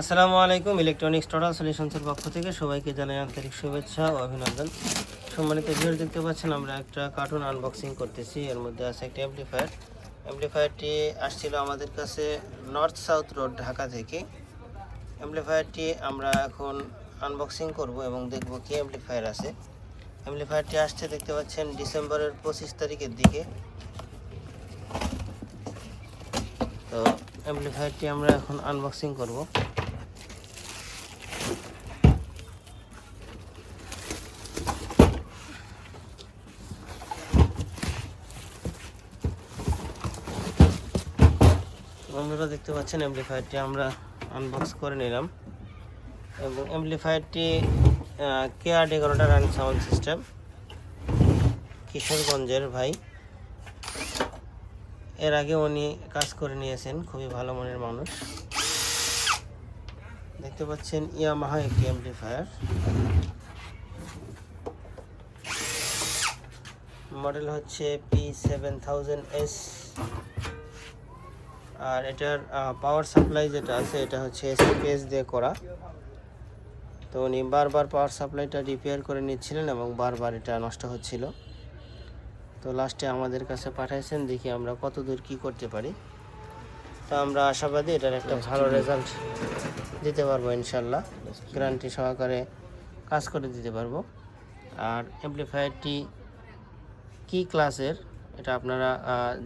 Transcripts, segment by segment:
আসসালামু আলাইকুম। Electronics total সলিউশনসের পক্ষ থেকে সবাইকে জানাই আন্তরিক শুভেচ্ছা ও অভিনন্দন। সম্মানিত ভিউয়ার, দেখতে পাচ্ছেন আমরা একটা কার্টুন আনবক্সিং করতেছি। এর মধ্যে আছে একটা অ্যাম্পলিফায়ারটি আসছিল আমাদের কাছে নর্থ সাউথ রোড ঢাকা থেকে। অ্যাম্পলিফায়ারটি আমরা এখন আনবক্সিং করব এবং দেখব কি অ্যাম্পলিফায়ার আছে। অ্যাম্পলিফায়ারটি আসছে দেখতে পাচ্ছেন ডিসেম্বরের 25 তারিখের দিকে। তো অ্যাম্পলিফায়ারটি আমরা এখন আনবক্সিং করব। বন্ধুরা, দেখতে পাচ্ছেন অ্যাম্পলিফায়ারটি আমরা আনবক্স করে নিলাম এবং অ্যাম্পলিফায়ারটি care decorator and sound system, কিশোরগঞ্জের ভাই। এর আগে উনি কাজ করে নিয়েছেন, খুবই ভালো মনের মানুষ। দেখতে পাচ্ছেন ইয়ামাহা একটি অ্যাম্পলিফায়ার, মডেল হচ্ছে P7000S। আর এটার পাওয়ার সাপ্লাই যেটা আছে এটা হচ্ছে SPS দিয়ে করা। তো উনি বারবার পাওয়ার সাপ্লাইটা রিপেয়ার করে নিচ্ছিলেন এবং বারবার এটা নষ্ট হচ্ছিল। তো লাস্টে আমাদের কাছে পাঠাইছেন, দেখি আমরা কত দূর কী করতে পারি। তো আমরা আশাবাদী এটার একটা ভালো রেজাল্ট দিতে পারবো ইনশাল্লাহ, গ্যারান্টি সহকারে কাজ করে দিতে পারবো। আর অ্যাম্পলিফায়ারটি কী ক্লাসের এটা আপনারা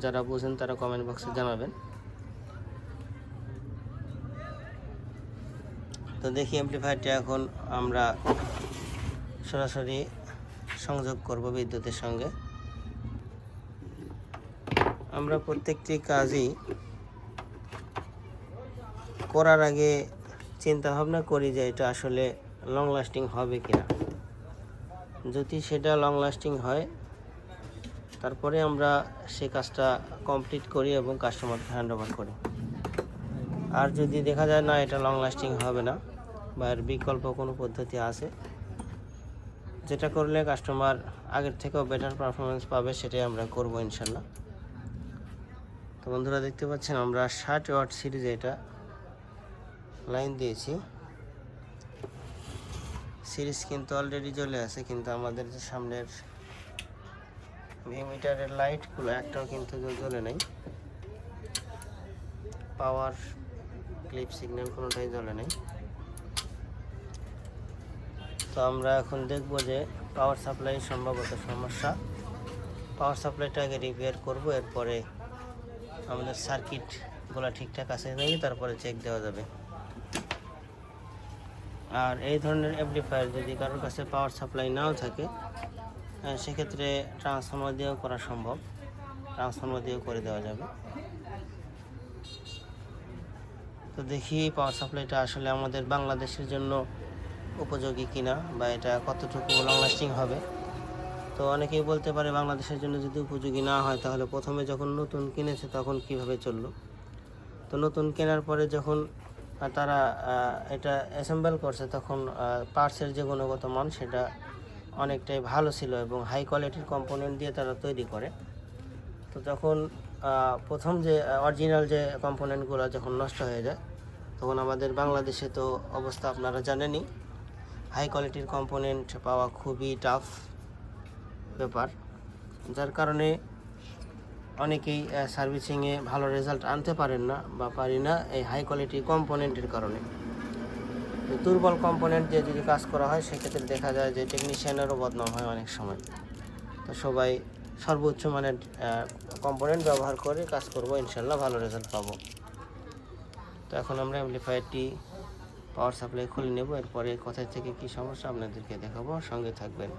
যারা বুঝেন তারা কমেন্ট বক্সে জানাবেন। তো দেখি অ্যাম্পলিফায়ারটি এখন আমরা সরাসরি সংযোগ করব বিদ্যুতের সঙ্গে। আমরা প্রত্যেকটি কাজই করার আগে চিন্তা ভাবনা করি যে এটা আসলে লং লাস্টিং হবে কিনা। যদি সেটা লং লাস্টিং হয় তারপরে আমরা সে কাজটা কমপ্লিট করি এবং কাস্টমারকে হ্যান্ড ওভার করি। আর যদি দেখা যায় না এটা লং লাস্টিং হবে না বা এর বিকল্প কোনো পদ্ধতি আছে যেটা করলে কাস্টমার আগের থেকেও বেটার পারফরমেন্স পাবে, সেটাই আমরা করব ইনশাল্লাহ। তো বন্ধুরা, দেখতে পাচ্ছেন আমরা 60 ওয়াট সিরিজে এটা লাইন দিয়েছি। সিরিজ কিন্তু অলরেডি জ্বলে আছে, কিন্তু আমাদের যে সামনের মিটারের লাইটগুলো একটাও কিন্তু জ্বলে নাই। পাওয়ার ক্লিপ সিগন্যাল কোনোটাই জ্বলে নাই। তো আমরা এখন দেখব যে পাওয়ার সাপ্লাই সম্ভবত সমস্যা। পাওয়ার সাপ্লাইটা আগে রিপেয়ার করব, এরপরে আমাদের সার্কিটগুলো ঠিকঠাক আছে নাকি তারপরে চেক দেওয়া যাবে। আর এই ধরনের অ্যাম্পলিফায়ার যদি কারোর কাছে পাওয়ার সাপ্লাই নাও থাকে সেক্ষেত্রে ট্রান্সফর্মার দিয়েও করা সম্ভব, ট্রান্সফর্মার দিয়েও করে দেওয়া যাবে। তো দেখি পাওয়ার সাপ্লাইটা আসলে আমাদের বাংলাদেশের জন্য উপযোগী কিনা বা এটা কতটুকু লং লাস্টিং হবে। তো অনেকেই বলতে পারে বাংলাদেশের জন্য যদি উপযোগী না হয় তাহলে প্রথমে যখন নতুন কিনেছে তখন কিভাবে চললো। তো নতুন কেনার পরে যখন তারা এটা অ্যাসেম্বল করছে তখন পার্টসের যে গুণগত মান সেটা অনেকটাই ভালো ছিল এবং হাই কোয়ালিটির কম্পোনেন্ট দিয়ে তারা তৈরি করে। তো যখন প্রথম যে অরিজিনাল যে কম্পোনেন্টগুলো যখন নষ্ট হয়ে যায় তখন আমাদের বাংলাদেশে তো অবস্থা আপনারা জানেনই, হাই কোয়ালিটির কম্পোনেন্ট পাওয়া খুবই টাফ ব্যাপার। যার কারণে অনেকেই সার্ভিসিংয়ে ভালো রেজাল্ট আনতে পারেন না বা পারি না এই হাই কোয়ালিটি কম্পোনেন্টের কারণে। দুর্বল কম্পোনেন্ট দিয়ে যদি কাজ করা হয় সেক্ষেত্রে দেখা যায় যে টেকনিশিয়ানেরও বদনাম হয় অনেক সময়। তো সবাই সর্বোচ্চ মানের কম্পোনেন্ট ব্যবহার করে কাজ করব, ইনশাল্লাহ ভালো রেজাল্ট পাবো। তো এখন আমরা অ্যাম্পলিফায়ারটি পাওয়ার সাপ্লাই খুলে নেব, এরপরে কোথায় থেকে কী সমস্যা আপনাদেরকে দেখাবো, সঙ্গে থাকবেন।